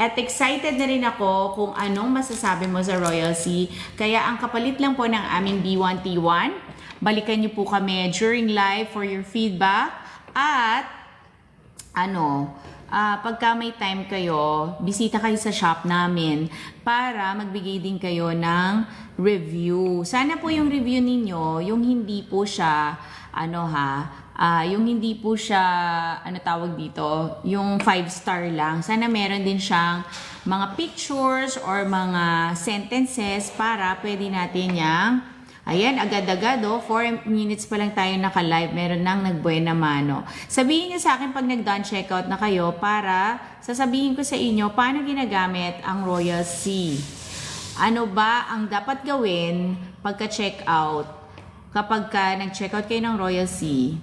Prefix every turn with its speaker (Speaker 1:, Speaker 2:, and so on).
Speaker 1: At excited na rin ako kung anong masasabi mo sa Royal Sea. Kaya ang kapalit lang po ng aming B1T1, balikan niyo po kami during live for your feedback. At pagka may time kayo, bisita kayo sa shop namin para magbigay din kayo ng review. Sana po yung review ninyo, yung hindi po siya, yung hindi po siya, tawag dito, yung 5-star lang. Sana meron din siyang mga pictures or mga sentences para pwede natin yang, ayan, agad-agad 4 minutes pa lang tayo naka-live, meron nang nagbuena mano. Sabihin niyo sa akin pag nag-done checkout na kayo para sasabihin ko sa inyo paano ginagamit ang Royal Sea. Ano ba ang dapat gawin pagka-checkout kapag nag-checkout kayo ng Royal Sea?